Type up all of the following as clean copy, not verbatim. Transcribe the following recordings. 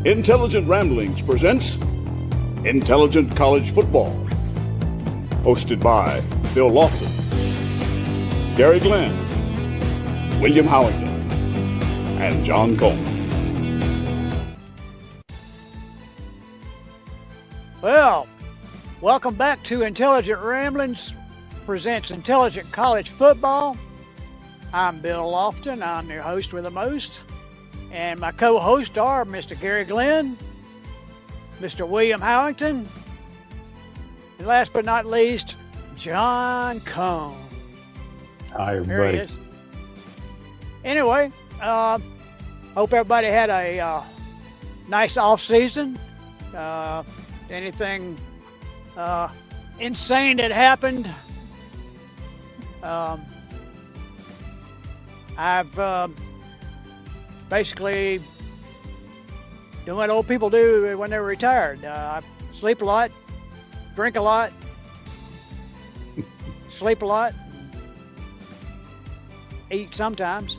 Intelligent Ramblings presents Intelligent College Football. Hosted by Bill Lofton, Gary Glenn, William Howington, and John Coleman. Well, welcome back to Intelligent Ramblings presents Intelligent College Football. I'm Bill Lofton. I'm your host with the most. And my co-hosts are Mr. Gary Glenn, Mr. William Howington, and last but not least, John Cone. Hi, everybody. There he is. Anyway, hope everybody had a nice off season. Anything insane that happened? I've basically doing what old people do when they're retired. I sleep a lot, drink a lot, sleep a lot, eat sometimes.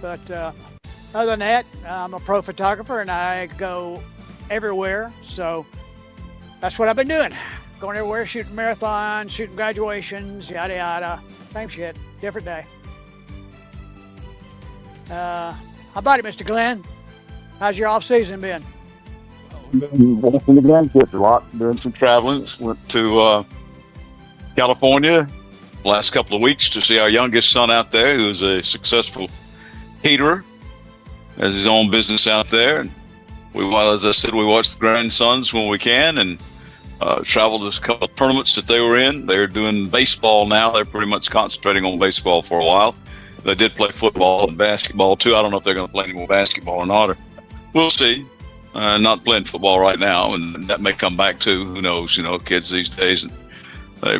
But other than that, I'm a pro photographer and I go everywhere. So that's what I've been doing. Going everywhere, shooting marathons, shooting graduations, yada yada. Same shit, different day. How about it, Mr. Glenn? How's your off season been? Been walking the grandkids a lot, doing some traveling. Went to California last couple of weeks to see our youngest son out there, who's a successful caterer, has his own business out there. And as I said, we watch the grandsons when we can, and traveled to a couple of tournaments that they were in. They're doing baseball now. They're pretty much concentrating on baseball for a while. They did play football and basketball too. I don't know if they're going to play any more basketball or not. Or we'll see. Not playing football right now, and that may come back too. Who knows? You know, kids these days, and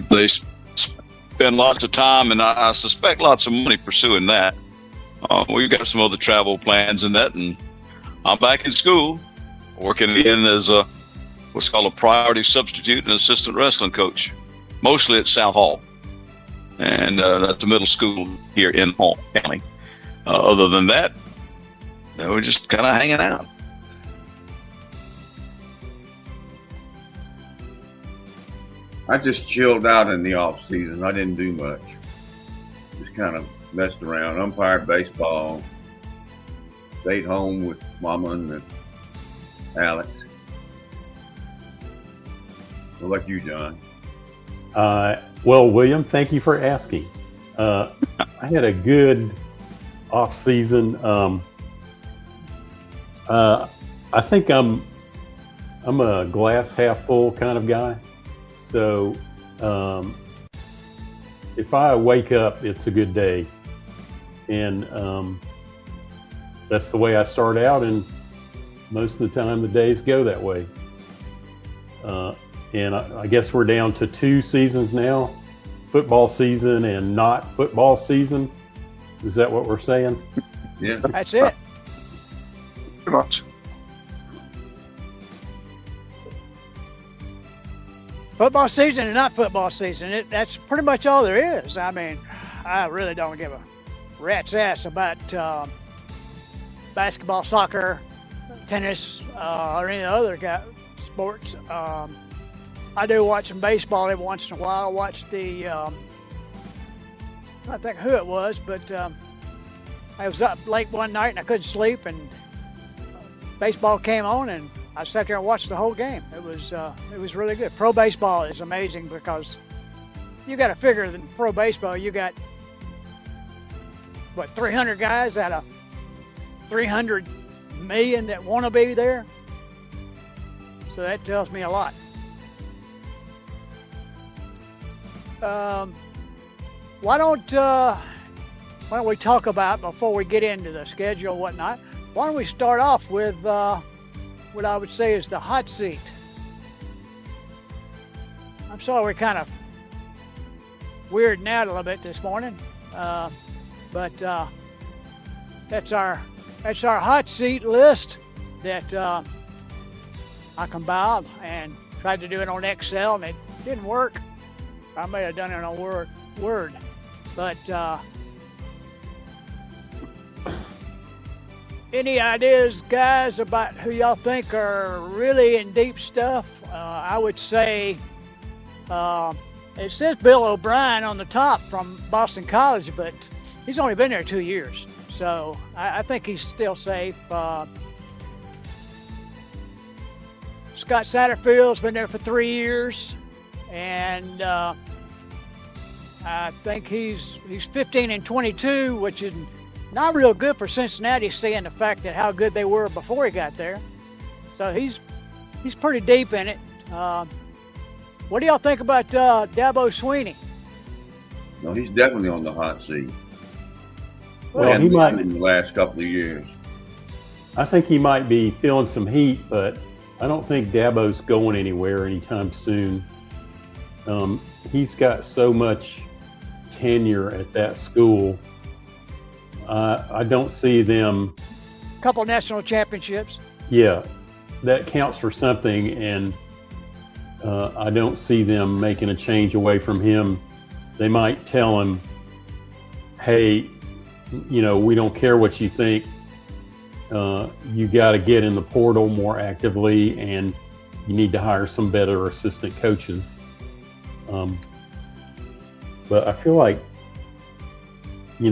they spend lots of time, and I suspect lots of money pursuing that. We've got some other travel plans and that, and I'm back in school, working again as what's called a priority substitute and assistant wrestling coach, mostly at South Hall. And that's a middle school here in Hall County. Other than that, we're just kind of hanging out. I just chilled out in the off season. I didn't do much. Just kind of messed around, umpired baseball, stayed home with Mama and Alex. What about you, John? Well, William, thank you for asking. I had a good off season. I think I'm a glass half full kind of guy. So if I wake up, it's a good day, and that's the way I start out. And most of the time, the days go that way. And I guess we're down to 2 seasons now, football season and not football season. Is that what we're saying? Yeah. That's it. Pretty much. Football season and not football season. That's pretty much all there is. I mean, I really don't give a rat's ass about basketball, soccer, tennis, or any other sports. I do watch some baseball every once in a while. I watched the, I don't think who it was, but I was up late one night and I couldn't sleep, and baseball came on and I sat there and watched the whole game. It was really good. Pro baseball is amazing because you got to figure that in pro baseball you got, 300 guys out of 300 million that want to be there. So that tells me a lot. Why don't we talk about, before we get into the schedule and whatnot, why don't we start off with what I would say is the hot seat. I'm sorry we're kind of weirding out a little bit this morning, but that's our hot seat list that I compiled and tried to do it on Excel, and it didn't work. I may have done it on Word, but any ideas, guys, about who y'all think are really in deep stuff? I would say it says Bill O'Brien on the top from Boston College, but he's only been there 2 years. So I think he's still safe. Scott Satterfield's been there for 3 years, and I think he's 15-22, which is not real good for Cincinnati, seeing the fact that how good they were before he got there. So he's pretty deep in it. What do y'all think about Dabo Swinney? No, he's definitely on the hot seat. Well, he might in the last couple of years. I think he might be feeling some heat, but I don't think Dabo's going anywhere anytime soon. He's got so much tenure at that school. I don't see them. A couple national championships. Yeah, that counts for something, and I don't see them making a change away from him. They might tell him, hey, we don't care what you think. You got to get in the portal more actively, and you need to hire some better assistant coaches. But I feel like, he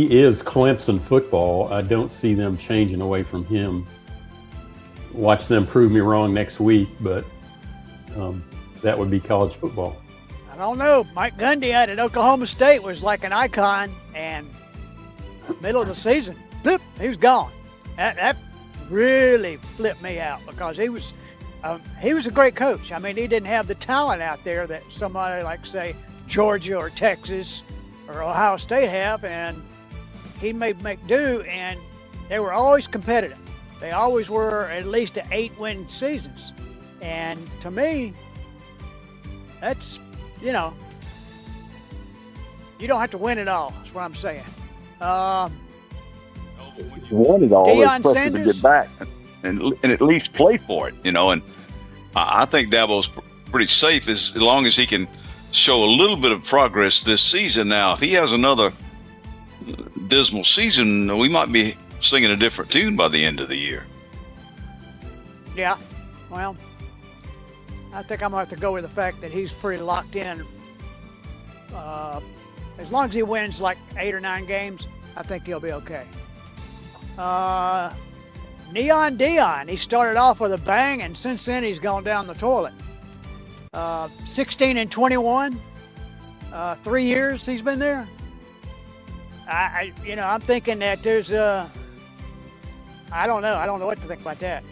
is Clemson football. I don't see them changing away from him. Watch them prove me wrong next week, but that would be college football. I don't know. Mike Gundy out at Oklahoma State was like an icon, and middle of the season, bloop, he was gone. That really flipped me out, because he was a great coach. I mean, he didn't have the talent out there that somebody like, say, Georgia or Texas or Ohio State have, and he made make do, and they were always competitive. They always were at least 8-win seasons. And to me, that's, you don't have to win it all. That's what I'm saying. You want it all, Deion it's pressure Sanders? to get back. and at least play for it, And I think Dabo's pretty safe as long as he can show a little bit of progress this season. Now, if he has another dismal season, we might be singing a different tune by the end of the year. Yeah, well, I think I'm going to have to go with the fact that he's pretty locked in. As long as he wins like 8 or 9 games, I think he'll be okay. Neon Deion, he started off with a bang, and since then he's gone down the toilet. 16-21, 3 years he's been there. I'm thinking that there's I don't know what to think about that.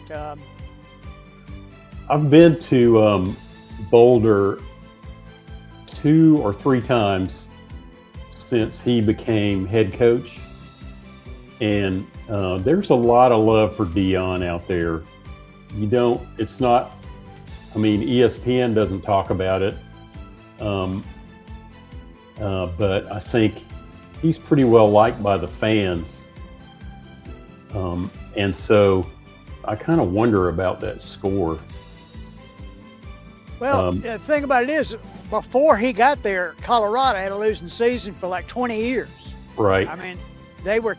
I've been to Boulder 2 or 3 times since he became head coach, and there's a lot of love for Deion out there. It's not, ESPN doesn't talk about it, but I think he's pretty well liked by the fans, and so I kind of wonder about that score. Well, the thing about it is, before he got there, Colorado had a losing season for like 20 years. Right. I mean, they were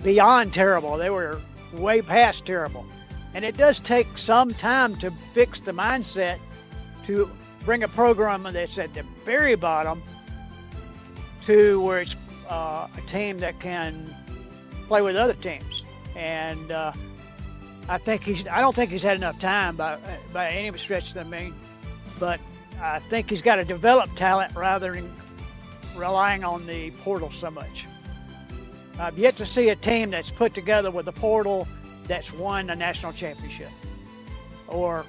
beyond terrible. They were way past terrible. And it does take some time to fix the mindset to bring a program that's at the very bottom to where it's a team that can play with other teams. And I don't think he's had enough time by any stretch of the mean. But I think he's got to develop talent rather than relying on the portal so much. I've yet to see a team that's put together with a portal that's won a national championship. Or,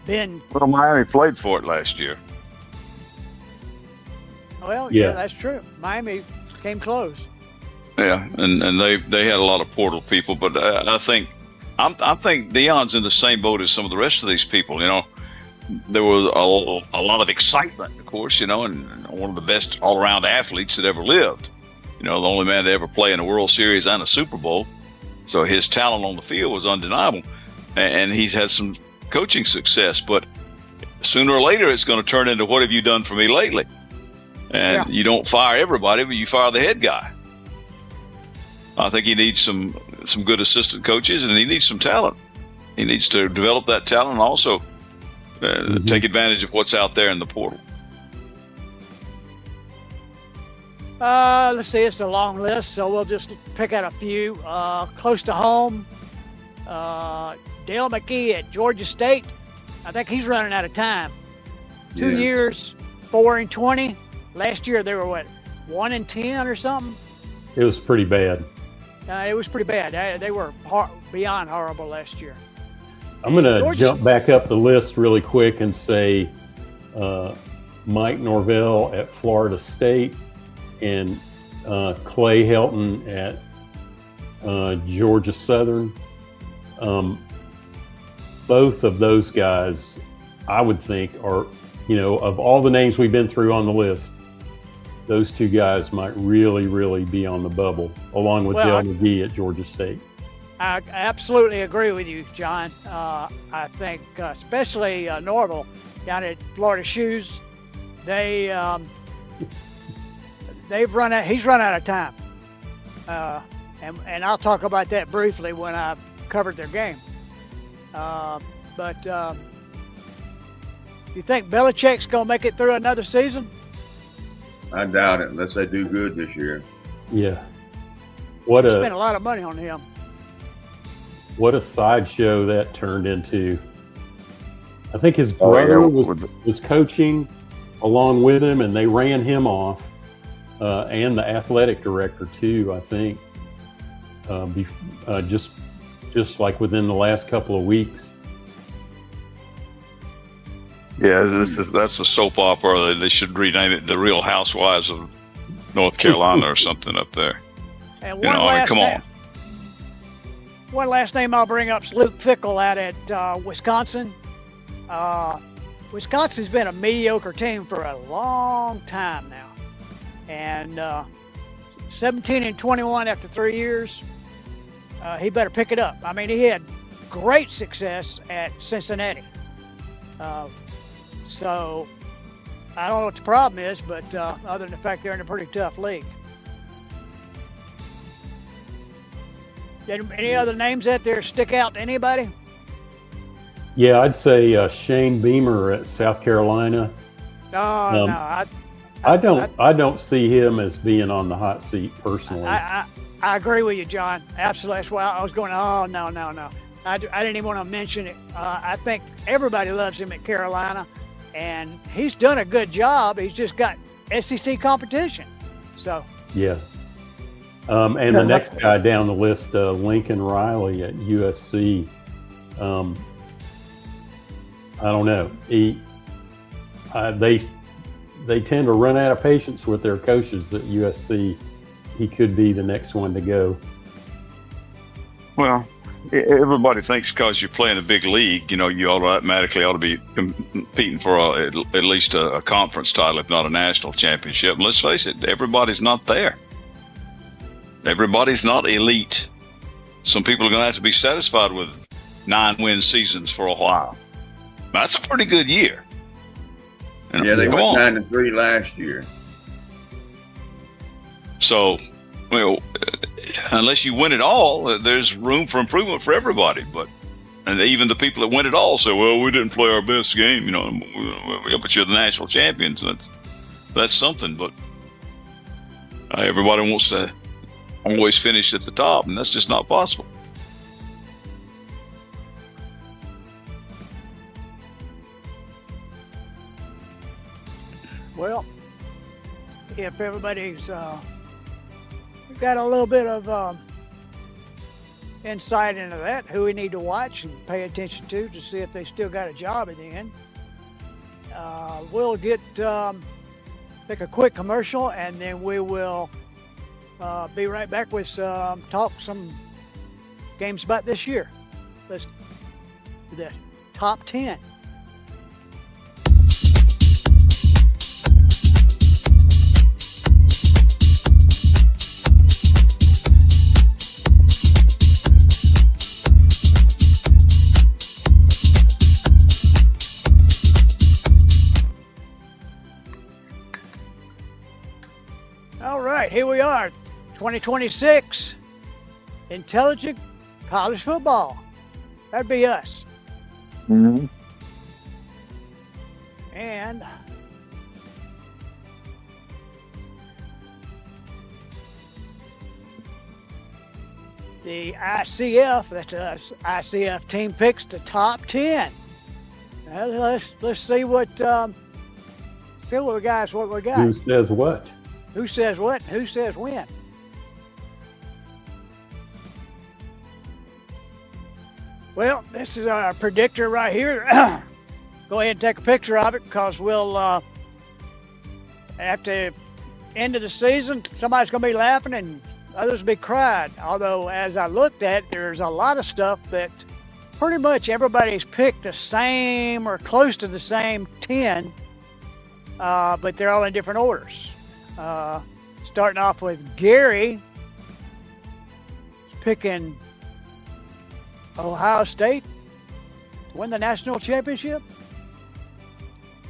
been... Well, Miami played For it last year. Well, Yeah. yeah, that's true. Miami came close. Yeah, and they had a lot of portal people, but I think Deion's in the same boat as some of the rest of these people. There was a lot of excitement, of course, and one of the best all-around athletes that ever lived. The only man to ever play in a World Series and a Super Bowl. So his talent on the field was undeniable, and he's had some coaching success. But sooner or later, it's going to turn into, what have you done for me lately? And you don't fire everybody, but you fire the head guy. I think he needs some good assistant coaches, and he needs some talent. He needs to develop that talent and also take advantage of what's out there in the portal. Let's see, it's a long list, so we'll just pick out a few. Close to home, Dale McKee at Georgia State. I think he's running out of time. 2 years, 4-20. Last year they were what, 1-10 or something? It was pretty bad. It was pretty bad. They were beyond horrible last year. I'm going to jump back up the list really quick and say Mike Norvell at Florida State and Clay Helton at Georgia Southern. Both of those guys, I would think, are, of all the names we've been through on the list, those two guys might really, really be on the bubble, along with Dale McGee at Georgia State. I absolutely agree with you, John. I think especially Norvell down at Florida Shoes, he's run out of time. And I'll talk about that briefly when I covered their game. But you think Belichick's going to make it through another season? I doubt it unless they do good this year. Yeah. Spent a lot of money on him. What a sideshow that turned into. I think his brother was coaching along with him, and they ran him off, and the athletic director too, I think, just like within the last couple of weeks. Yeah, that's the soap opera. They should rename it The Real Housewives of North Carolina or something up there. And come on. One last name I'll bring up is Luke Fickell out at Wisconsin. Wisconsin's been a mediocre team for a long time now. And 17-21 after 3 years, he better pick it up. I mean, he had great success at Cincinnati. So I don't know what the problem is, but other than the fact they're in a pretty tough league. Any other names out there stick out to anybody? Yeah, I'd say Shane Beamer at South Carolina. No, I don't see him as being on the hot seat personally. I agree with you, John. Absolutely. That's why I was going, oh, no. I didn't even want to mention it. I think everybody loves him at Carolina, and he's done a good job. He's just got SEC competition. So yeah. And the next guy down the list, Lincoln Riley at USC. I don't know. They tend to run out of patience with their coaches at USC. He could be the next one to go. Well, everybody thinks because you play in a big league, you automatically ought to be competing for at least a conference title, if not a national championship. And let's face it, everybody's not there. Everybody's not elite. Some people are going to have to be satisfied with 9-win seasons for a while. That's a pretty good year. Yeah, they went 9-3 last year. So, unless you win it all, there's room for improvement for everybody. And even the people that win it all say, "Well, we didn't play our best game," but you're the national champions. That's something. But everybody wants to always finish at the top, and that's just not possible. Well, if everybody's got a little bit of insight into that, who we need to watch and pay attention to see if they still got a job at the end, we'll take a quick commercial, and then we will be right back with some games about this year. Let's do the top 10. All right, here we are, 2026, intelligent college football. That'd be us. Mm-hmm. And the ICF, that's us, ICF team picks the top 10. Now let's see what we got. Who says what? Who says what and who says when? Well, this is our predictor right here. Go ahead and take a picture of it because we'll, at the end of the season, somebody's going to be laughing and others will be crying. Although, as I looked at, there's a lot of stuff that pretty much everybody's picked the same or close to the same 10, but they're all in different orders. Starting off with Gary, picking Ohio State to win the national championship.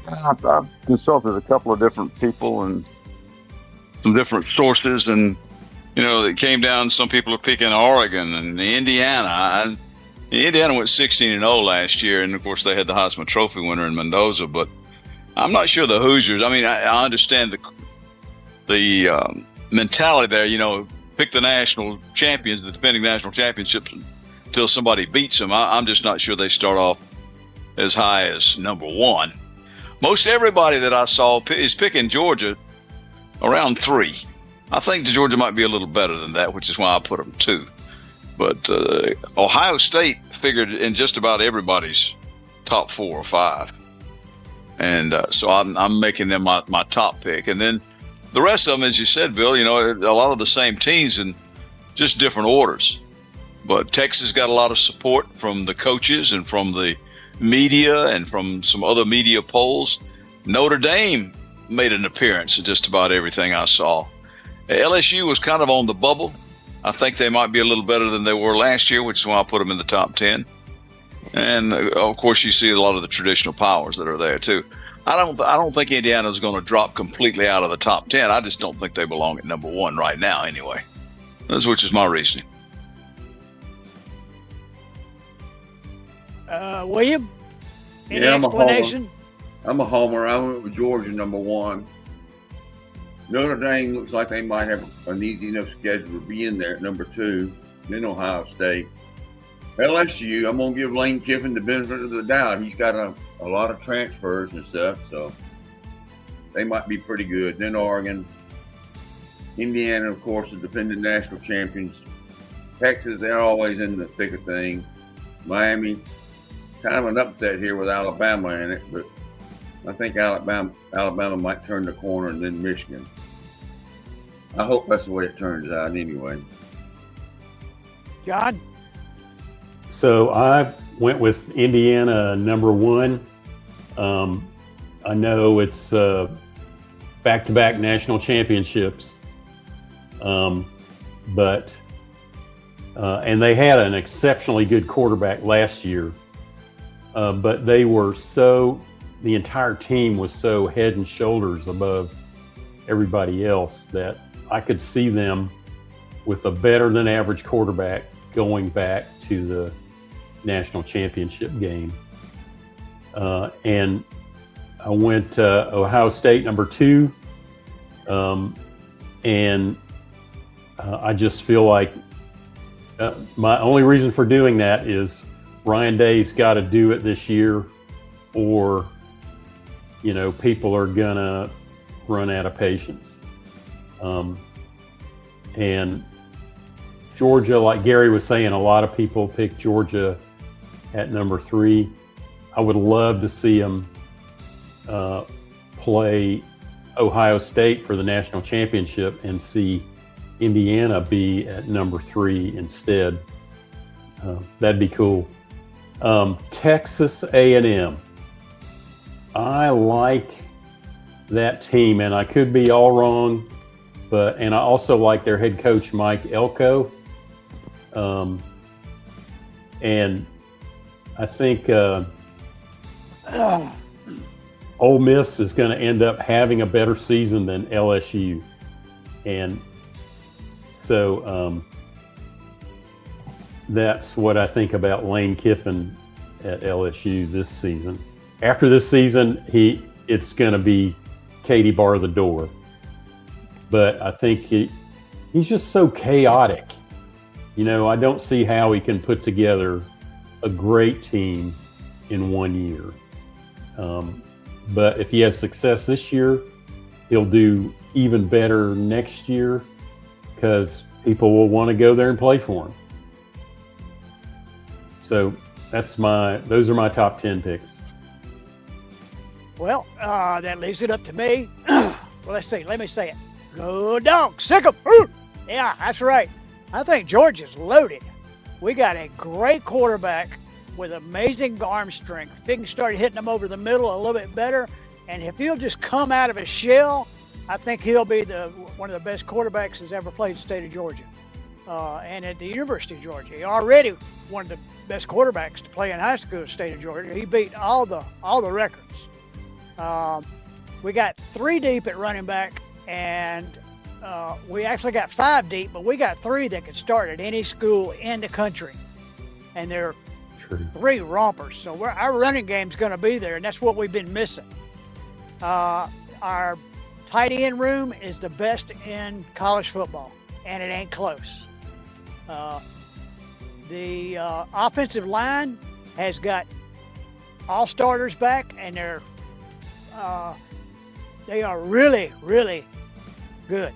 I've consulted a couple of different people and some different sources, and it came down. Some people are picking Oregon and Indiana. Indiana went 16-0 last year, and of course they had the Heisman Trophy winner in Mendoza. But I'm not sure the Hoosiers. I mean, I understand the mentality there. Pick the national champions, the defending national championships, until somebody beats them. I'm just not sure they start off as high as number one. Most everybody that I saw is picking Georgia around 3. I think Georgia might be a little better than that, which is why I put them 2. But Ohio State figured in just about everybody's top 4 or 5. And so I'm making them my top pick. And then the rest of them, as you said, Bill, a lot of the same teams in just different orders. But Texas got a lot of support from the coaches and from the media and from some other media polls. Notre Dame made an appearance in just about everything I saw. LSU was kind of on the bubble. I think they might be a little better than they were last year, which is why I put them in the top 10. And of course, you see a lot of the traditional powers that are there too. I don't think Indiana's going to drop completely out of the top 10. I just don't think they belong at number 1 right now anyway. Which is my reasoning. William, any explanation? I'm a homer. I went with Georgia number 1. Notre Dame looks like they might have an easy enough schedule to be in there at number 2. Then Ohio State. LSU, I'm going to give Lane Kiffin the benefit of the doubt. He's got a lot of transfers and stuff, so they might be pretty good. Then Oregon. Indiana, of course, the defending national champions. Texas, they're always in the thick of things. Miami, kind of an upset here with Alabama in it, but I think Alabama might turn the corner, and then Michigan. I hope that's the way it turns out anyway. John? So I went with Indiana number 1. I know it's back-to-back national championships, but and they had an exceptionally good quarterback last year, but the entire team was so head and shoulders above everybody else that I could see them with a better than average quarterback going back to the national championship game. And I went Ohio State number 2. And I just feel like my only reason for doing that is Ryan Day's got to do it this year, or people are gonna run out of patience. And Georgia, like Gary was saying, a lot of people pick Georgia at number 3. I would love to see them play Ohio State for the national championship and see Indiana be at number 3 instead. That'd be cool. Texas A&M. I like that team, and I could be all wrong, and I also like their head coach, Mike Elko. And I think Ole Miss is going to end up having a better season than LSU. And so that's what I think about Lane Kiffin at LSU this season. After this season, it's going to be Katie bar the door. But I think he's just so chaotic. You know, I don't see how he can put together a great team in 1 year. But if he has success this year, he'll do even better next year because people will want to go there and play for him. So those are my top 10 picks. Well, that leaves it up to me. Well, let's see. Let me say it. Go Dogs. Sick 'em. Yeah, that's right. I think Georgia's loaded. We got a great quarterback with amazing arm strength. If he can start hitting them over the middle a little bit better, and if he'll just come out of his shell, I think he'll be one of the best quarterbacks that's ever played the state of Georgia. And at the University of Georgia, he already one of the best quarterbacks to play in high school in the state of Georgia. He beat all the records. We got 3 deep at running back, and we actually got 5 deep, but we got 3 that could start at any school in the country. And they're True. 3 rompers. So our running game's going to be there, and that's what we've been missing. Our tight end room is the best in college football, and it ain't close. The offensive line has got all starters back, and they are really, really good.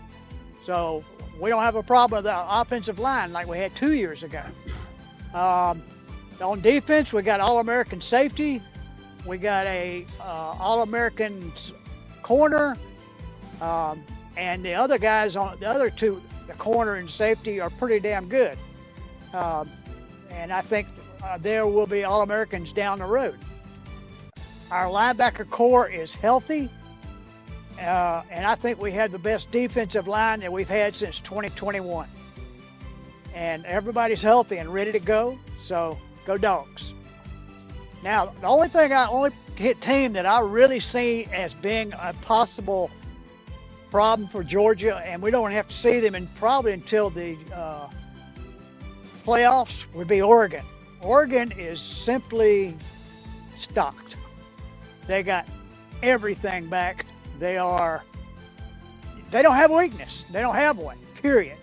So we don't have a problem with the offensive line like we had 2 years ago. On defense, we got All-American safety. We got a All-American corner. And the other guys on the other 2, the corner and safety, are pretty damn good. And I think there will be All-Americans down the road. Our linebacker core is healthy. And I think we have the best defensive line that we've had since 2021. And everybody's healthy and ready to go. So go Dogs. Now, the only team that I really see as being a possible problem for Georgia, and we don't have to see them probably until the playoffs, would be Oregon. Oregon is simply stocked. They got everything back. They don't have weakness. They don't have one, period.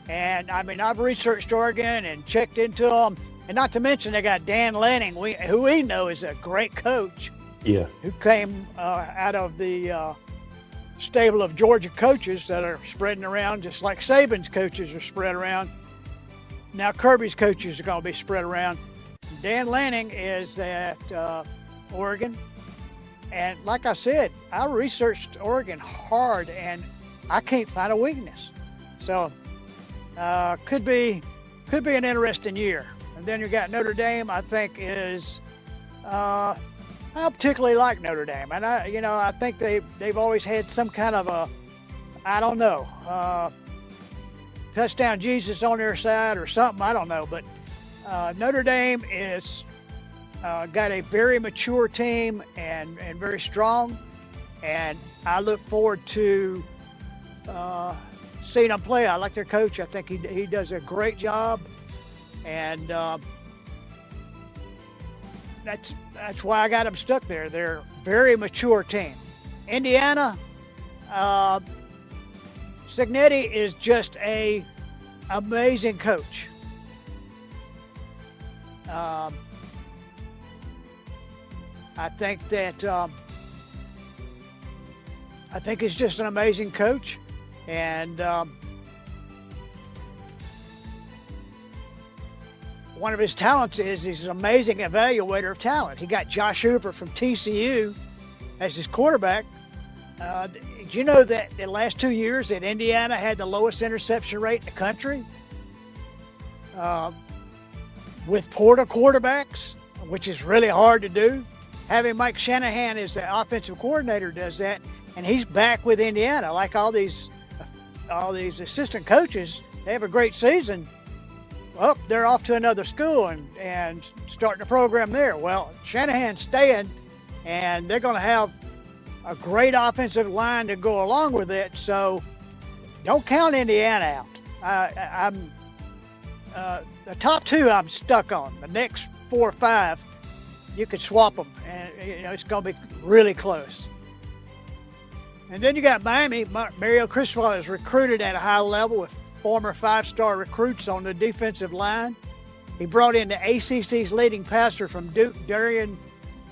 And I mean, I've researched Oregon and checked into them. And not to mention, they got Dan Lanning, who we know is a great coach. Yeah. Who came out of the stable of Georgia coaches that are spreading around, just like Saban's coaches are spread around. Now Kirby's coaches are going to be spread around. Dan Lanning is at Oregon. And like I said, I researched Oregon hard, and I can't find a weakness. So could be an interesting year. And then you got Notre Dame. I think is I don't particularly like Notre Dame, and I think they've always had some kind of touchdown Jesus on their side or something. I don't know, but Notre Dame is got a very mature team and very strong, and I look forward to seeing them play. I like their coach. I think he does a great job, and that's why I got them stuck there. They're a very mature team. Indiana, Cignetti is just a amazing coach. I think he's just an amazing coach, and one of his talents is he's an amazing evaluator of talent. He got Josh Hoover from TCU as his quarterback. Did you know that the last 2 years that Indiana had the lowest interception rate in the country? With Porter quarterbacks, which is really hard to do. Having Mike Shanahan as the offensive coordinator does that, and he's back with Indiana. Like all these assistant coaches, they have a great season. Well, they're off to another school and starting a program there. Well, Shanahan's staying, and they're going to have a great offensive line to go along with it. So Don't count Indiana out. I'm the top two I'm stuck on. The next 4 or 5, you could swap them, and it's going to be really close. And then you got Miami. Mario Cristobal is recruited at a high level with former 5-star recruits on the defensive line. He brought in the ACC's leading passer from Duke, Darian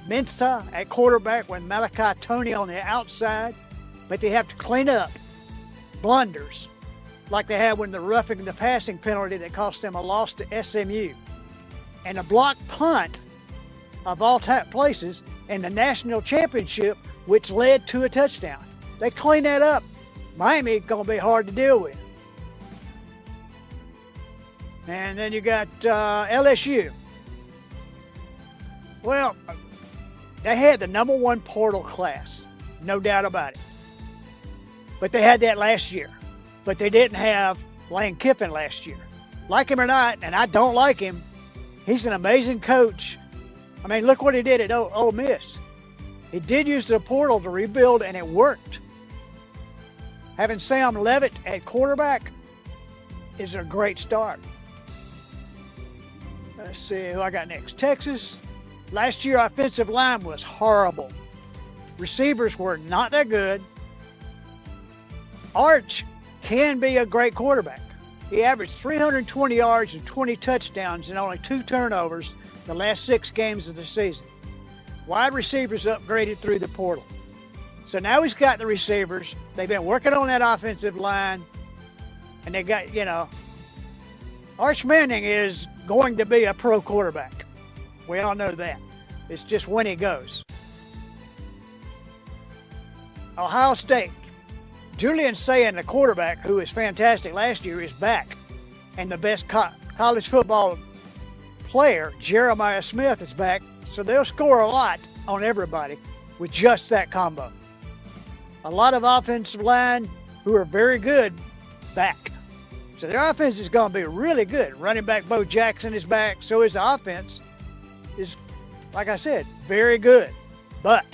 Mensah, at quarterback with Malachi Tony on the outside. But they have to clean up blunders like they had when the roughing the passing penalty that cost them a loss to SMU. And a blocked punt of all places in the national championship, which led to a touchdown. They clean that up. Miami going to be hard to deal with. And then you got LSU. Well, they had the number 1 portal class, no doubt about it. But they had that last year. But they didn't have Lane Kiffin last year. Like him or not, and I don't like him, he's an amazing coach. I mean, look what he did at Ole Miss. He did use the portal to rebuild, and it worked. Having Sam Levitt at quarterback is a great start. Let's see who I got next. Texas. Last year, offensive line was horrible. Receivers were not that good. Arch can be a great quarterback. He averaged 320 yards and 20 touchdowns and only 2 turnovers the last 6 games of the season. Wide receivers upgraded through the portal. So now he's got the receivers. They've been working on that offensive line. And they got, Arch Manning is going to be a pro quarterback. We all know that. It's just when he goes. Ohio State. Julian Sayin, the quarterback, who was fantastic last year, is back. And the best college football player, Jeremiah Smith, is back. So they'll score a lot on everybody with just that combo. A lot of offensive line who are very good back. So their offense is going to be really good. Running back Bo Jackson is back. So his offense is, like I said, very good. But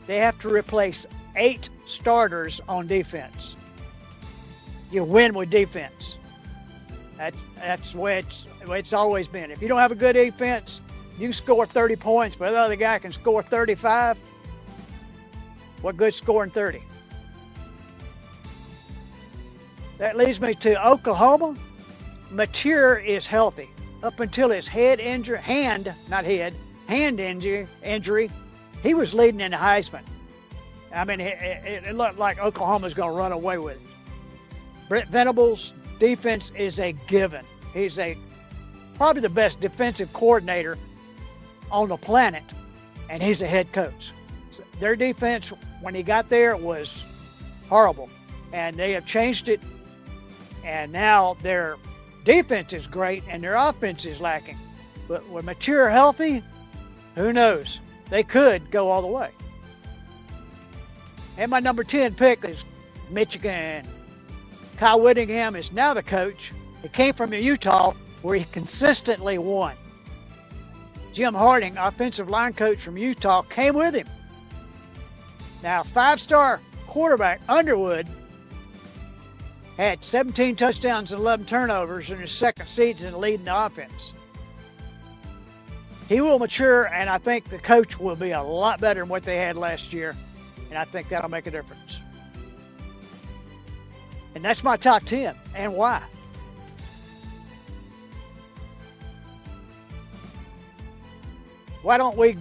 they have to replace 8 starters on defense. You win with defense. That's the way it's always been. If you don't have a good defense, you can score 30 points, but the other guy can score 35. What good scoring 30? That leads me to Oklahoma. Mateer is healthy. Up until his hand injury, he was leading in the Heisman. I mean, it looked like Oklahoma's going to run away with it. Brent Venables' defense is a given. He's probably the best defensive coordinator on the planet, and he's a head coach. So their defense, when he got there, was horrible, and they have changed it, and now their defense is great, and their offense is lacking. But with Mateer healthy, who knows? They could go all the way. And my number 10 pick is Michigan. Kyle Whittingham is now the coach. He came from Utah, where he consistently won. Jim Harding, offensive line coach from Utah, came with him. Now, 5-star quarterback Underwood had 17 touchdowns and 11 turnovers in his second season leading the offense. He will mature, and I think the coach will be a lot better than what they had last year, and I think that'll make a difference. And that's my top 10, and why? Why don't we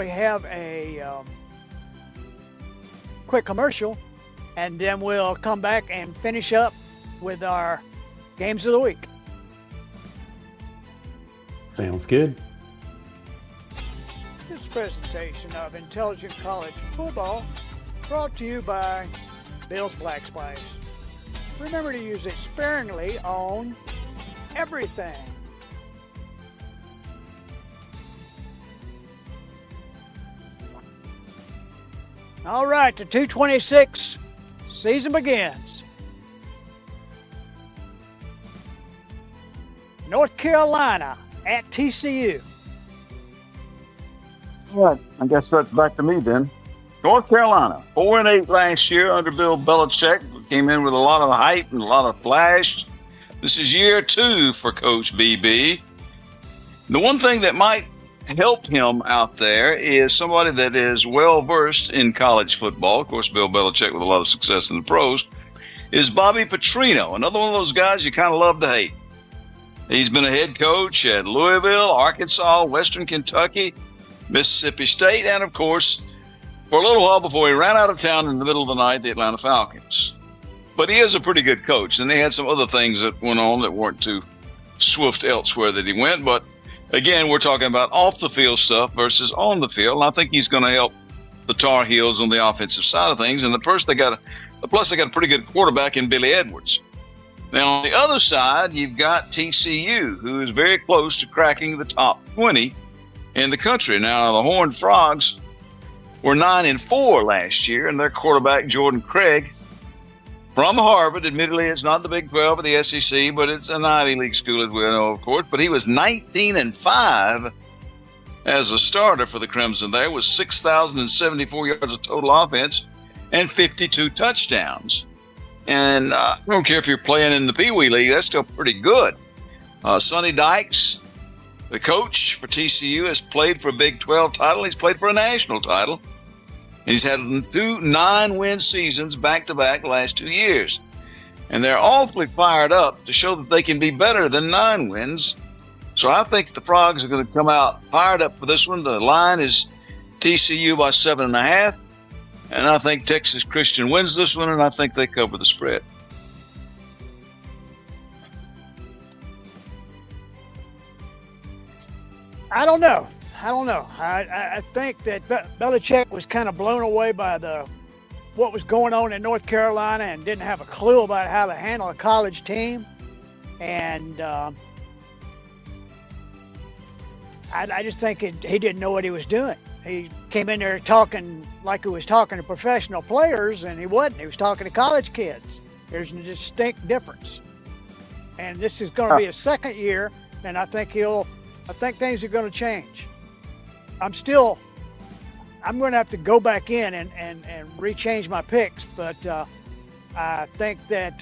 have a quick commercial, and then we'll come back and finish up with our games of the week. Sounds good. This presentation of Intelligent College Football brought to you by Bill's Black Splash. Remember to use it sparingly on everything. All right, the 226 season begins. North Carolina at TCU. All right, I guess that's back to me then. North Carolina, 4-8 last year under Bill Belichick. Came in with a lot of hype and a lot of flash. This is year 2 for Coach BB. The one thing that might help him out there is somebody that is well versed in college football. Of course, Bill Belichick with a lot of success in the pros is Bobby Petrino, another one of those guys you kind of love to hate. He's been a head coach at Louisville, Arkansas, Western Kentucky, Mississippi State, and of course, for a little while before he ran out of town in the middle of the night, the Atlanta Falcons. But he is a pretty good coach, and they had some other things that went on that weren't too swift elsewhere that he went. But again, we're talking about off the field stuff versus on the field, and I think he's going to help the Tar Heels on the offensive side of things. And plus, they got a pretty good quarterback in Billy Edwards. Now, on the other side, you've got TCU, who is very close to cracking the top 20 in the country. Now, the Horned Frogs were 9-4 last year, and their quarterback, Jordan Craig, from Harvard, admittedly, it's not the Big 12 or the SEC, but it's an Ivy League school, as we know, of course. But he was 19-5 as a starter for the Crimson there, with 6,074 yards of total offense and 52 touchdowns. And I don't care if you're playing in the Pee Wee League, that's still pretty good. Sonny Dykes, the coach for TCU, has played for a Big 12 title. He's played for a national title. He's had 2 9-win seasons back-to-back the last 2 years. And they're awfully fired up to show that they can be better than 9 wins. So I think the Frogs are going to come out fired up for this one. The line is TCU by 7.5. And I think Texas Christian wins this one, and I think they cover the spread. I don't know. I think that Belichick was kind of blown away by what was going on in North Carolina and didn't have a clue about how to handle a college team. And I just think he didn't know what he was doing. He came in there talking like he was talking to professional players, and he wasn't. He was talking to college kids. There's a distinct difference. And this is going to be his second year, and I think things are going to change. I'm going to have to go back in and rechange my picks, but I think that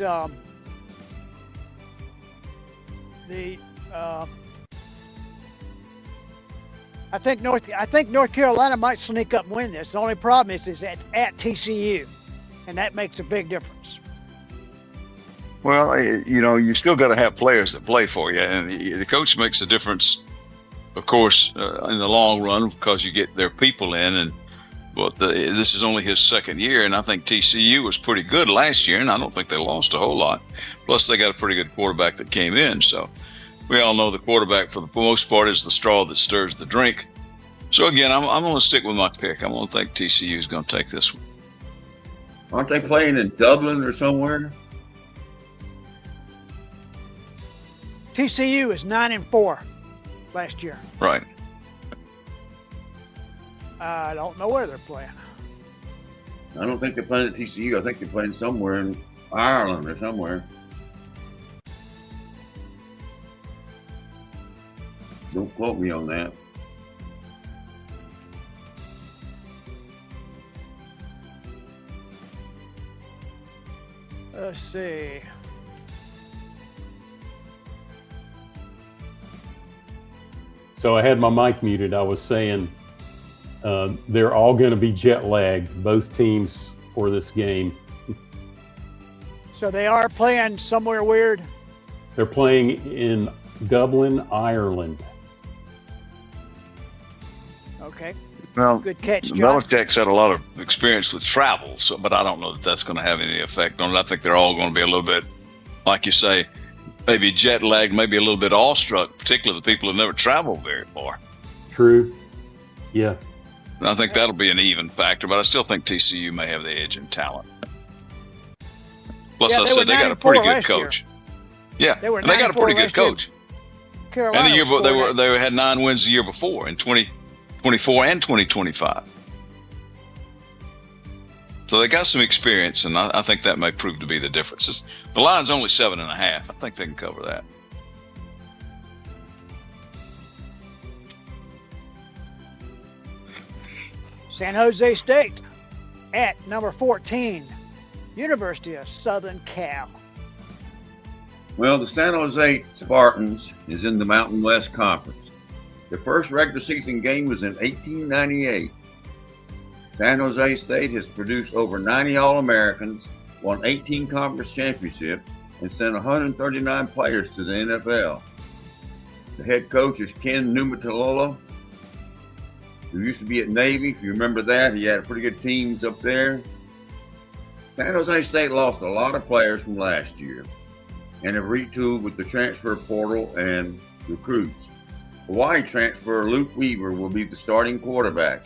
I think North Carolina might sneak up and win this. The only problem is at TCU, and that makes a big difference. Well, you still got to have players that play for you, and the coach makes a difference, of course, in the long run, because you get their people in. But this is only his second year, and I think TCU was pretty good last year, and I don't think they lost a whole lot. Plus, they got a pretty good quarterback that came in. So we all know the quarterback, for the most part, is the straw that stirs the drink. So again, I'm going to stick with my pick. I'm going to think TCU is going to take this one. Aren't they playing in Dublin or somewhere? TCU is 9-4 last year. Right. I don't know where they're playing. I don't think they're playing at TCU. I think they're playing somewhere in Ireland or somewhere. Don't quote me on that. Let's see. So I had my mic muted. I was saying they're all going to be jet lagged, both teams, for this game. So they are playing somewhere weird? They're playing in Dublin, Ireland. Okay. Well, good catch, John. Belichick's had a lot of experience with travel, but I don't know that that's going to have any effect on it. I think they're all going to be a little bit, like you say, maybe jet lagged, maybe a little bit awestruck, particularly the people who never traveled very far. True. Yeah. And I think that'll be an even factor, but I still think TCU may have the edge in talent. Plus, Yeah, I said they got a pretty good coach. Yeah, They were and they got a 9-4 pretty good last year. coach. Carolina And the year was they had 9 wins the year before in 2024 and 2025. So they got some experience, and I think that may prove to be the difference. The line's only 7.5. I think they can cover that. San Jose State. at number 14, University of Southern Cal. Well, the San Jose Spartans is in the Mountain West Conference. The first regular season game was in 1898. San Jose State has produced over 90 All-Americans, won 18 conference championships, and sent 139 players to the NFL. The head coach is Ken Numatalola, who used to be at Navy. If you remember that, he had pretty good teams up there. San Jose State lost a lot of players from last year and have retooled with the transfer portal and recruits. Hawaii transfer Luke Weaver will be the starting quarterback.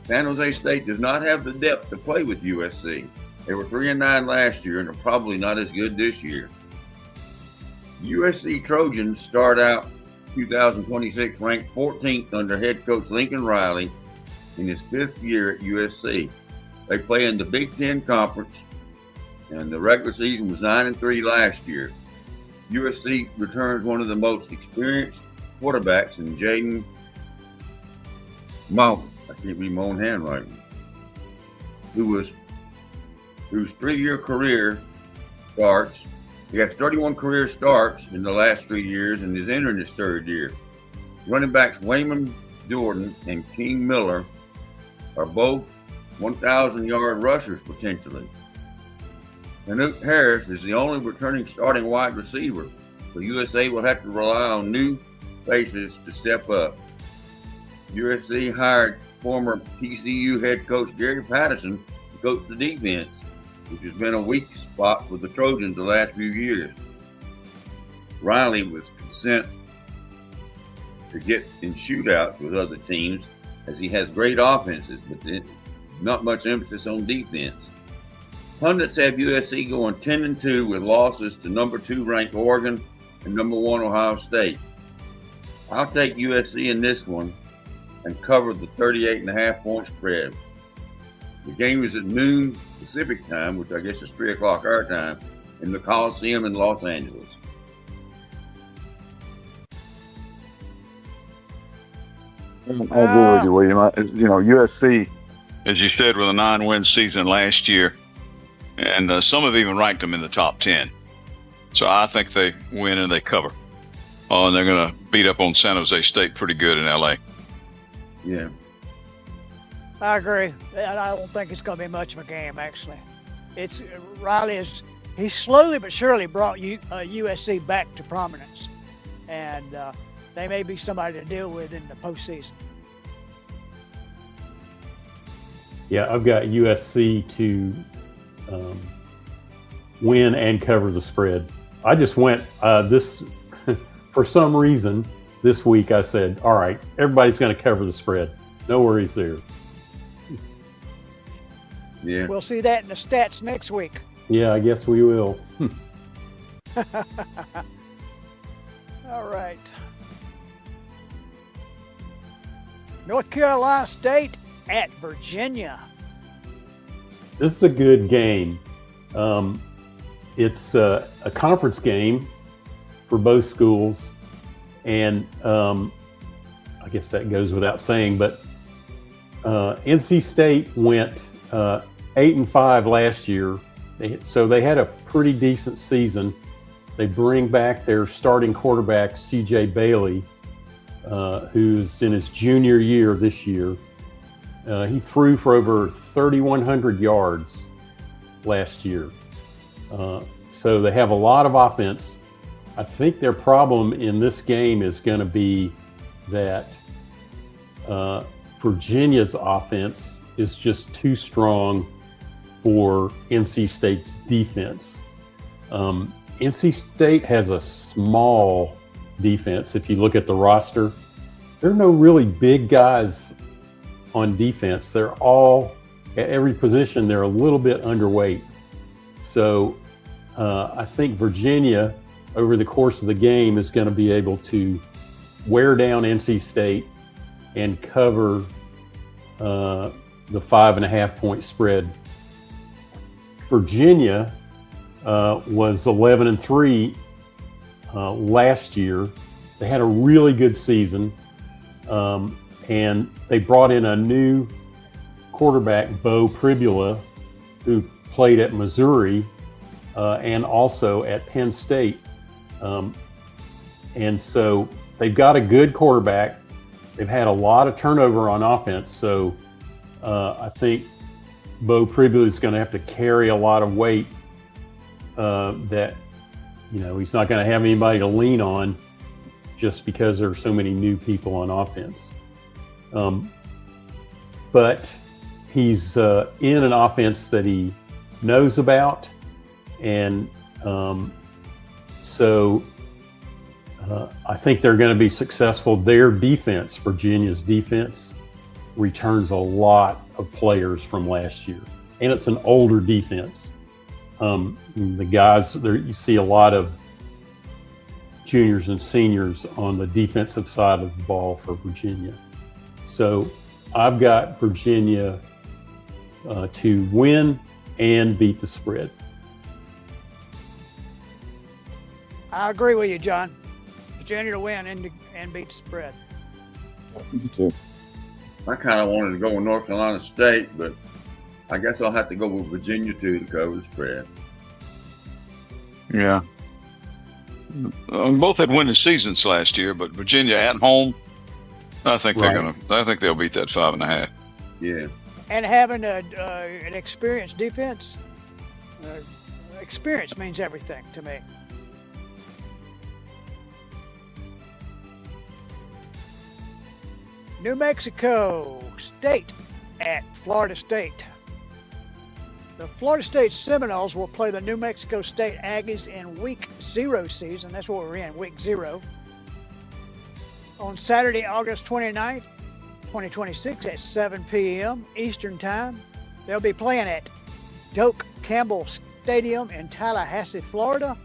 San Jose State does not have the depth to play with USC. They were 3-9 last year and are probably not as good this year. USC Trojans start out 2026 ranked 14th under head coach Lincoln Riley in his 5th year at USC. They play in the Big Ten Conference, and the regular season was 9-3 last year. USC returns one of the most experienced quarterbacks in Jaden Mountain. I can't read my own handwriting. Whose 3-year career starts. He has 31 career starts in the last 3 years and is entering his 3rd year. Running backs Wayman Jordan and King Miller are both 1,000-yard rushers potentially. Nanook Harris is the only returning starting wide receiver, so USA will have to rely on new faces to step up. USC hired former TCU head coach Gary Patterson to coach the defense, which has been a weak spot for the Trojans the last few years. Riley was content to get in shootouts with other teams as he has great offenses, but not much emphasis on defense. Pundits have USC going 10-2 with losses to number 2 ranked Oregon and number 1 Ohio State. I'll take USC in this one and cover the 38.5 point spread. The game is at noon Pacific time, which I guess is 3 o'clock our time, in the Coliseum in Los Angeles. I agree with you, William. USC. As you said, with a 9-win season last year, and some have even ranked them in the top 10. So I think they win and they cover. And they're going to beat up on San Jose State pretty good in LA. Yeah. I agree. I don't think it's going to be much of a game, actually. He's slowly but surely brought USC back to prominence, and they may be somebody to deal with in the postseason. Yeah, I've got USC to win and cover the spread. I just went this for some reason this week. I said, all right, everybody's going to cover the spread. No worries there. Yeah. We'll see that in the stats next week. Yeah, I guess we will. All right. North Carolina State at Virginia. This is a good game. It's a conference game for both schools, and I guess that goes without saying, but NC State went 8-5 last year, so they had a pretty decent season. They bring back their starting quarterback, C.J. Bailey, who's in his junior year this year. He threw for over 3,100 yards last year. So they have a lot of offense. I think their problem in this game is going to be that Virginia's offense is just too strong for NC State's defense. NC State has a small defense. If you look at the roster, there are no really big guys on defense. They're all, at every position, they're a little bit underweight. So I think Virginia, over the course of the game, is going to be able to wear down NC State and cover the 5.5 point spread. Virginia was 11-3 last year. They had a really good season, and they brought in a new quarterback Bo Pribula, who played at Missouri and also at Penn State. And so they've got a good quarterback. They've had a lot of turnover on offense. So I think Bo Pribula is going to have to carry a lot of weight that, he's not going to have anybody to lean on just because there are so many new people on offense. But he's in an offense that he knows about. And so I think they're going to be successful. Their defense, Virginia's defense, returns a lot of players from last year. And it's an older defense. The guys, there you see a lot of juniors and seniors on the defensive side of the ball for Virginia. So I've got Virginia to win and beat the spread. I agree with you, John. Virginia to win and beat the spread. Me too. I kind of wanted to go with North Carolina State, but I guess I'll have to go with Virginia too to cover the spread. Yeah. Both had winning seasons last year, but Virginia at home, I think they'll beat that 5.5. Yeah. And having an experienced defense, experience means everything to me. New Mexico State at Florida State. The Florida State Seminoles will play the New Mexico State Aggies in Week 0 season. That's what we're in, Week 0. On Saturday, August 29th, 2026 at 7 p.m. Eastern Time. They'll be playing at Doak Campbell Stadium in Tallahassee, Florida.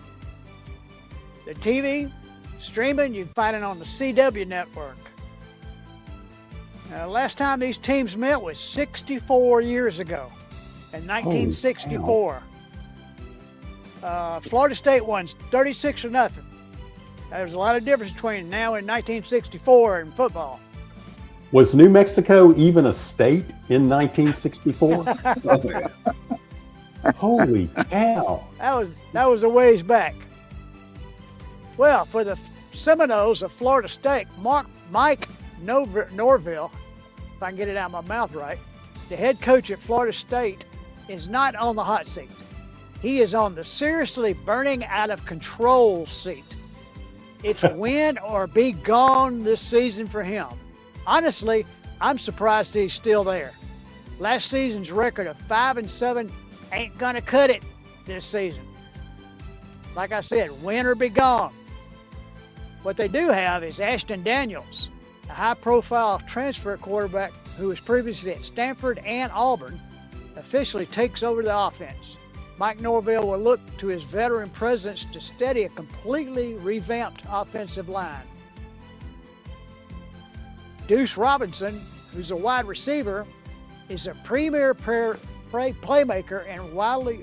The TV streaming, you can find it on the CW network. Last time these teams met was 64 years ago, in 1964. Florida State won 36-0. There's a lot of difference between now and 1964 in football. Was New Mexico even a state in 1964? Oh, yeah. Holy cow. That was a ways back. Well, for the Seminoles of Florida State, Mike Norville, if I can get it out of my mouth right, the head coach at Florida State, is not on the hot seat. He is on the seriously burning out of control seat. It's win or be gone this season for him. Honestly, I'm surprised he's still there. Last season's record of 5-7 ain't gonna cut it this season. Like I said, win or be gone. What they do have is Ashton Daniels, a high-profile transfer quarterback who was previously at Stanford and Auburn, officially takes over the offense. Mike Norville will look to his veteran presence to steady a completely revamped offensive line. Deuce Robinson, who's a wide receiver, is a premier playmaker and widely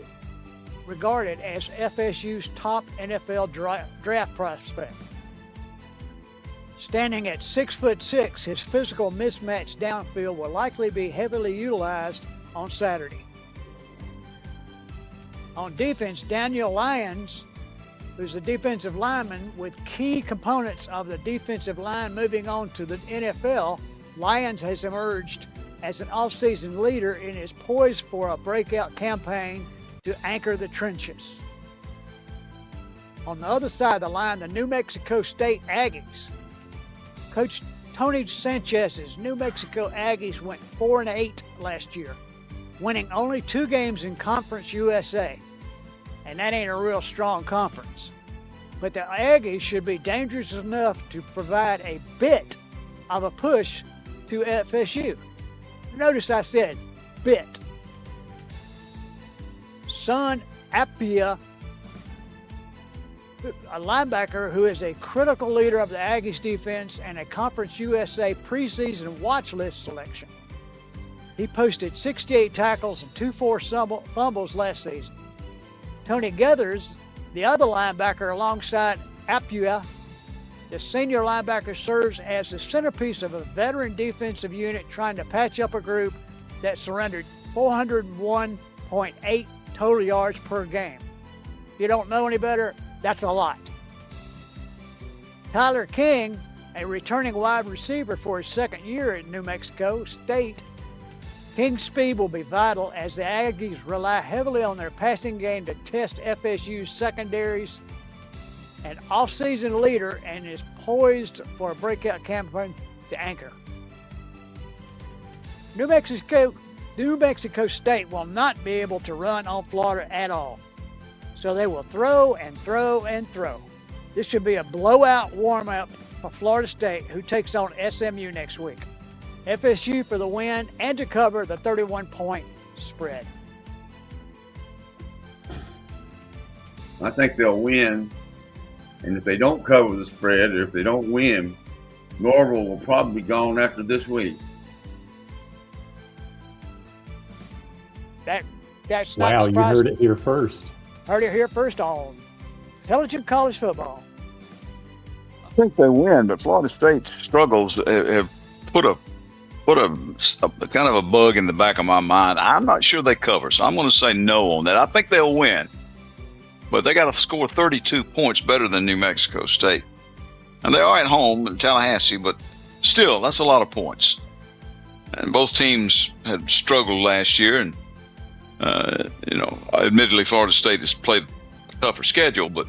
regarded as FSU's top NFL draft prospect. Standing at 6'6", his physical mismatch downfield will likely be heavily utilized on Saturday. On defense, Daniel Lyons, who's a defensive lineman with key components of the defensive line moving on to the NFL, Lyons has emerged as an offseason leader and is poised for a breakout campaign to anchor the trenches. On the other side of the line, the New Mexico State Aggies. Coach Tony Sanchez's New Mexico Aggies went 4-8 last year, winning only 2 games in Conference USA. And that ain't a real strong conference. But the Aggies should be dangerous enough to provide a bit of a push to FSU. Notice I said bit. Son Apia, a linebacker who is a critical leader of the Aggies defense and a Conference USA preseason watch list selection. He posted 68 tackles and 2 forced fumbles last season. Tony Geathers, the other linebacker alongside Apia, the senior linebacker serves as the centerpiece of a veteran defensive unit trying to patch up a group that surrendered 401.8 total yards per game. If you don't know any better, that's a lot. Tyler King, a returning wide receiver for his second year at New Mexico State, King's speed will be vital as the Aggies rely heavily on their passing game to test FSU's secondaries. An off-season leader and is poised for a breakout campaign to anchor. New Mexico State will not be able to run on Florida at all, so they will throw and throw and throw. This should be a blowout warm-up for Florida State, who takes on SMU next week. FSU for the win and to cover the 31-point spread. I think they'll win. And if they don't cover the spread, or if they don't win, Norville will probably be gone after this week. That's not Wow, you surprising. heard it here first. Heard it here first on Intelligent College Football. I think they win, but Florida State. Struggles have put a kind of a bug in the back of my mind. I'm not sure they cover, so I'm going to say no on that. I think they'll win, but they got to score 32 points better than New Mexico State. And they are at home in Tallahassee, but still, that's a lot of points. And both teams had struggled last year, and admittedly, Florida State has played a tougher schedule, but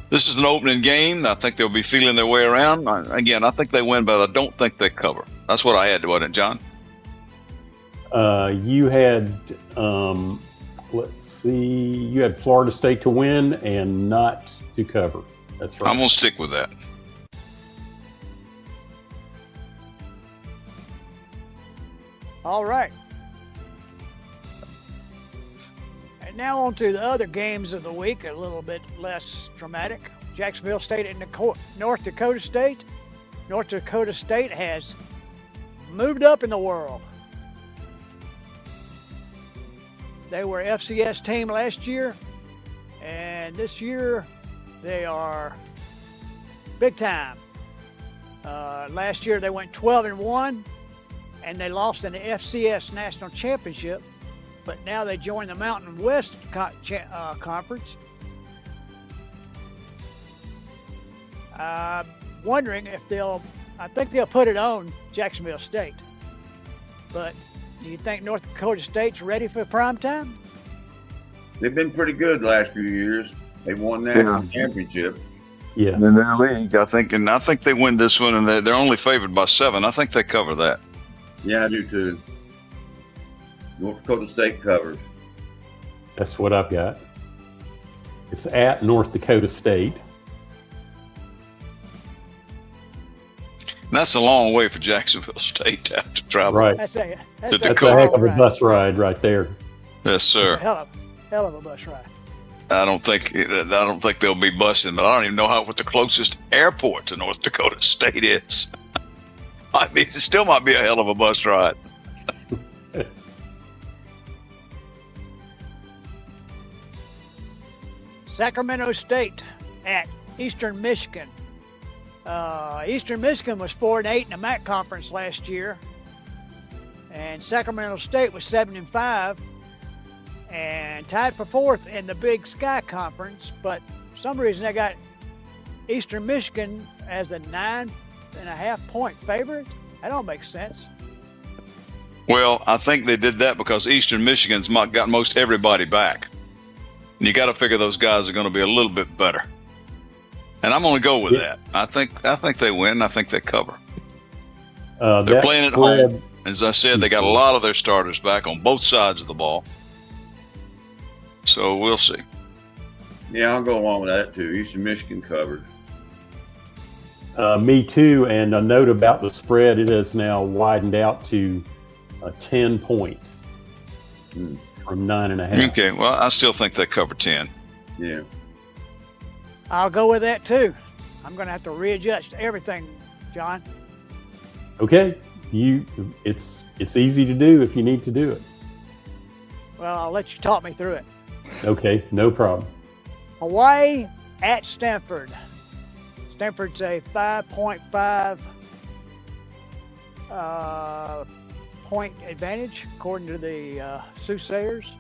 this is an opening game. I think they'll be feeling their way around. Again, I think they win, but I don't think they cover. That's what I had, wasn't it, John? You had, let's see, you had Florida State to win and not to cover. That's right. I'm going to stick with that. All right. And now on to the other games of the week, a little bit less dramatic. Jacksonville State and North Dakota State. North Dakota State has moved up in the world. They were FCS team last year, and this year they are big time. Last year they went 12-1, and they lost in the FCS National Championship, but now they join the Mountain West Conference. Wondering if I think they'll put it on Jacksonville State. But do you think North Dakota State's ready for prime time? They've been pretty good the last few years. They've won national championships. Yeah. And in their league, I think they win this one, and they're only favored by 7. I think they cover that. Yeah, I do too. North Dakota State covers. That's what I've got. It's at North Dakota State. And that's a long way for Jacksonville State to have to travel. Right. That's a That's That's a heck of a ride. bus ride right there. Yes, sir. Hell of a bus ride. I don't think they'll be busting, but I don't even know what the closest airport to North Dakota State is. I mean, it still might be a hell of a bus ride. Sacramento State at Eastern Michigan. Eastern Michigan was 4-8 in the MAC conference last year, and Sacramento State was 7-5, and tied for 4th in the Big Sky Conference. But for some reason they got Eastern Michigan as a 9.5-point favorite. That don't make sense. Well, I think they did that because Eastern Michigan's got most everybody back. And you got to figure those guys are going to be a little bit better. And I'm going to go with that. I think they win. I think they cover. They're playing at home. As I said, they got a lot of their starters back on both sides of the ball. So we'll see. Yeah, I'll go along with that too. Eastern Michigan covers. Me too. And a note about the spread: it has now widened out to 10 points from 9.5. Okay. Well, I still think they cover 10. Yeah. I'll go with that too. I'm going to have to readjust everything, John. Okay, it's easy to do if you need to do it. Well, I'll let you talk me through it. Okay, no problem. Hawaii at Stanford. Stanford's a 5.5 point advantage, according to the soothsayers.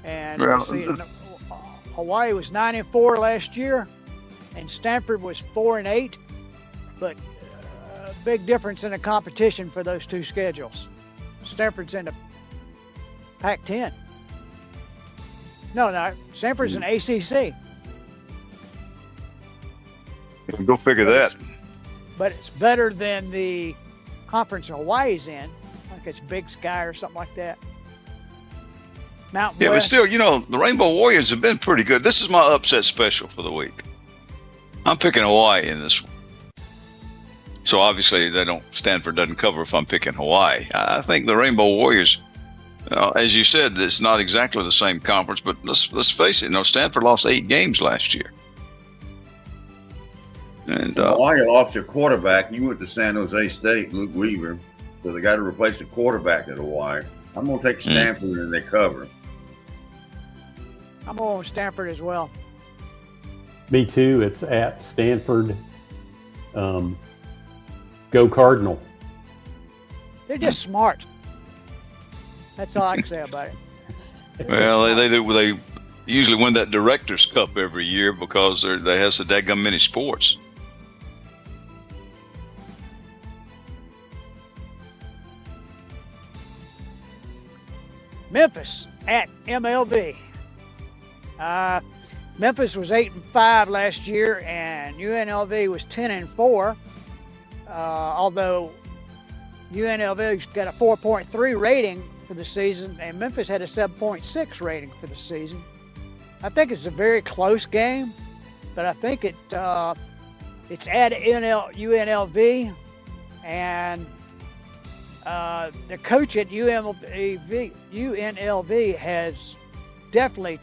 And Well, Hawaii was 9-4 last year, and Stanford was 4-8. But big difference in the competition for those two schedules. Stanford's in the Pac-10. No, Stanford's in ACC. Go figure that. But it's better than the conference Hawaii's in. Like it's Big Sky or something like that. Mountain Yeah, but West. still, the Rainbow Warriors have been pretty good. This is my upset special for the week. I'm picking Hawaii in this one. So obviously, Stanford doesn't cover if I'm picking Hawaii. I think the Rainbow Warriors, as you said, it's not exactly the same conference, but let's face it. Stanford lost 8 games last year. And Hawaii lost their quarterback. He went to San Jose State, Luke Weaver. So they got to replace the quarterback at Hawaii. I'm going to take Stanford and they cover. I'm going with Stanford as well. Me too. It's at Stanford. Go Cardinal. They're just smart. That's all I can say about it. well, they usually win that Directors Cup every year because they have so daggum many sports. Memphis at MLB. Memphis was 8-5 last year, and UNLV was 10-4. Although UNLV's got a 4.3 rating for the season, and Memphis had a 7.6 rating for the season. I think it's a very close game, but I think it's at UNLV, and the coach at UNLV has definitely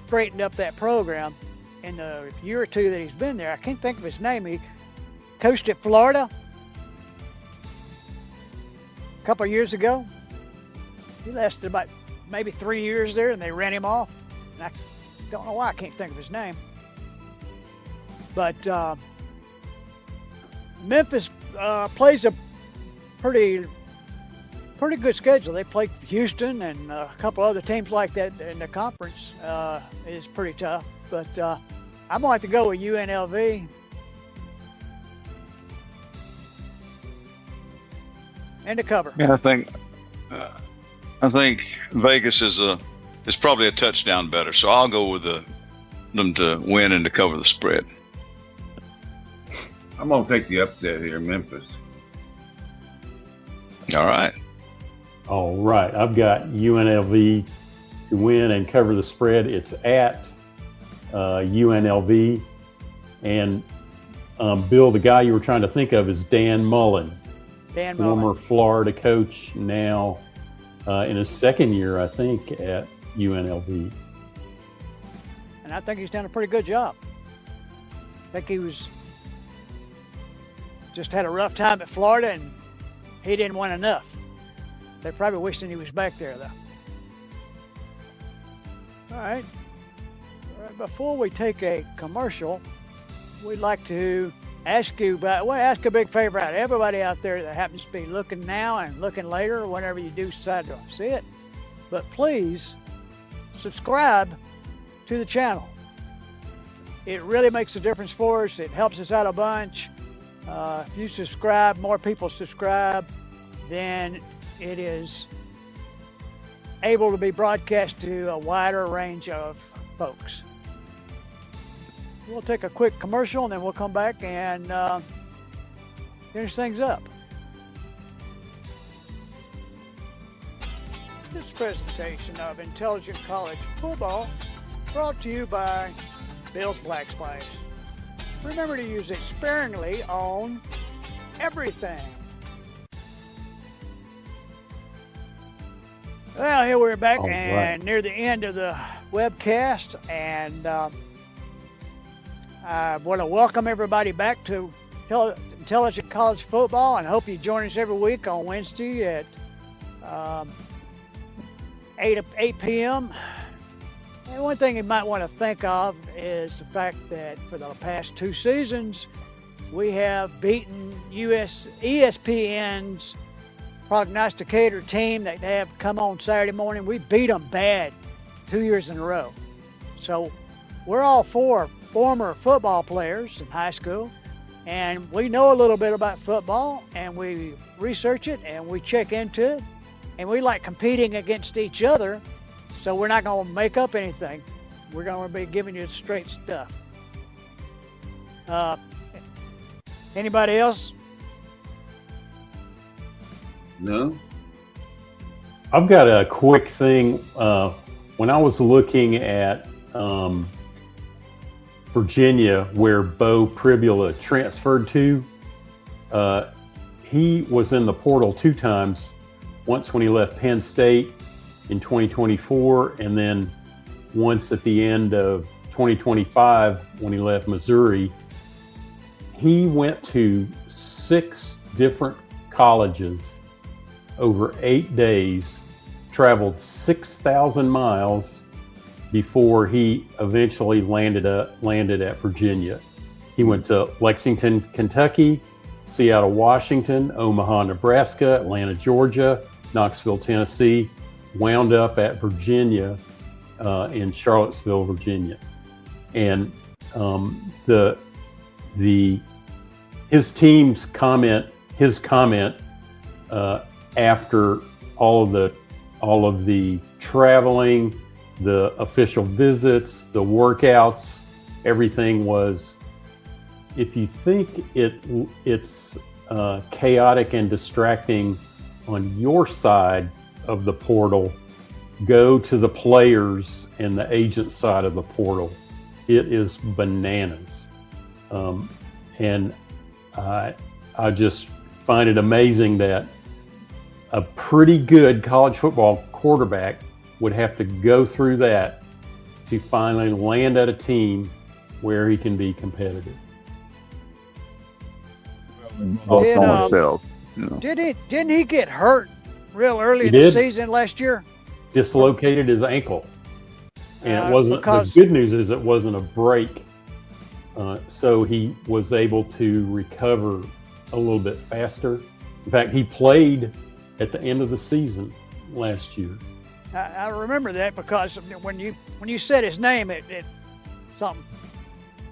straightened up that program in the year or two that he's been there. I can't think of his name. He coached at Florida a couple of years ago. He lasted about maybe 3 years there, and they ran him off. And I don't know why I can't think of his name. But Memphis plays a pretty good schedule. They play Houston and a couple other teams like that in the conference. It is pretty tough. But I'm going to have to go with UNLV. And the cover. Yeah, I think Vegas is probably a touchdown better, so I'll go with them to win and to cover the spread. I'm going to take the upset here, Memphis. All right. All right. I've got UNLV to win and cover the spread. It's at UNLV. And Bill, the guy you were trying to think of is Dan Mullen. Former Florida coach, now in his second year, I think, at UNLV. And I think he's done a pretty good job. I think he just had a rough time at Florida, and he didn't win enough. They're probably wishing he was back there, though. All right. Before we take a commercial, we'd like to ask a big favor out of everybody out there that happens to be looking now and looking later, whenever you do decide to see it. But please subscribe to the channel. It really makes a difference for us. It helps us out a bunch. If you subscribe, more people subscribe, then it is able to be broadcast to a wider range of folks. We'll take a quick commercial, and then we'll come back and finish things up. This presentation of Intelligent College Football brought to you by Bill's Black Spice. Remember to use it sparingly on everything. Well, here we're back and near the end of the webcast, and I want to welcome everybody back to Intelligent College Football, and I hope you join us every week on Wednesday at 8 p.m. And one thing you might want to think of is the fact that for the past 2 seasons, we have beaten ESPN's prognosticator team that they have come on Saturday morning. We beat them bad 2 years in a row. So we're all four former football players in high school, and we know a little bit about football, and we research it and we check into it, and we like competing against each other. So we're not going to make up anything. We're going to be giving you the straight stuff. Anybody else? No. I've got a quick thing. When I was looking at Virginia, where Bo Pribula transferred to, he was in the portal 2 times. Once when he left Penn State in 2024, and then once at the end of 2025 when he left Missouri. He went to 6 different colleges over 8 days, traveled 6,000 miles before he eventually landed at Virginia. He went to Lexington, Kentucky, Seattle, Washington, Omaha, Nebraska, Atlanta, Georgia, Knoxville, Tennessee, wound up at Virginia in Charlottesville, Virginia. And his team's comment, after all of the traveling, the official visits, the workouts, everything was, if you think it's chaotic and distracting on your side of the portal, go to the players and the agent side of the portal. It is bananas. And I just find it amazing that a pretty good college football quarterback would have to go through that to finally land at a team where he can be competitive. Didn't he get hurt real early in He the did. season last year? Dislocated his ankle. And it wasn't, because- the good news is it wasn't a break. So he was able to recover a little bit faster. In fact, he played at the end of the season last year. I remember that because when you said his name, it something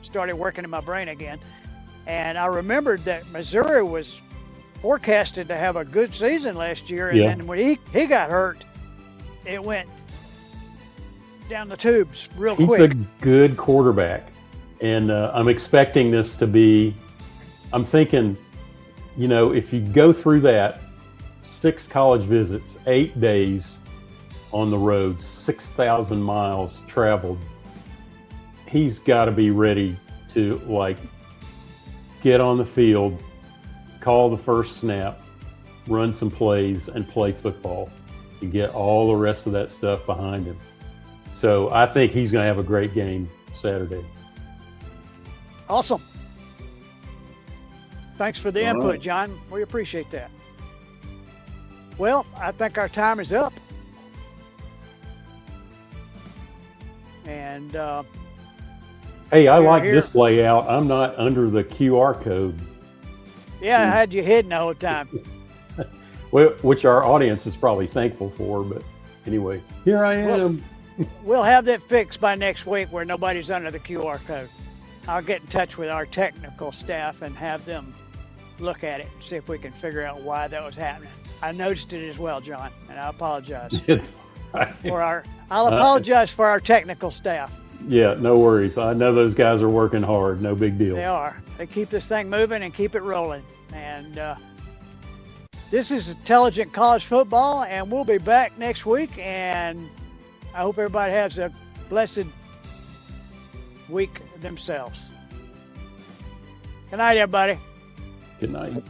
started working in my brain again. And I remembered that Missouri was forecasted to have a good season last year, and then when he got hurt, it went down the tubes real He's quick. a good quarterback, and I'm expecting this to be, I'm thinking, if you go through that, 6 college visits, 8 days on the road, 6,000 miles traveled, he's got to be ready to get on the field, call the first snap, run some plays, and play football, and get all the rest of that stuff behind him. So I think he's going to have a great game Saturday. Awesome. Thanks for the All input, right. John. We appreciate that. Well, I think our time is up. And Hey, I We're like here. this layout. I'm not under the QR code, yeah, I had you hidden the whole time. which our audience is probably thankful for. But anyway, here I am. We'll have that fixed by next week where nobody's under the QR code. I'll get in touch with our technical staff and have them look at it and see if we can figure out why that was happening. I noticed it as well, John, and I apologize I'll apologize for our technical staff. Yeah, no worries. I know those guys are working hard. No big deal. They are. They keep this thing moving and keep it rolling. And this is Intelligent College Football, and we'll be back next week. And I hope everybody has a blessed week themselves. Good night, everybody. Good night.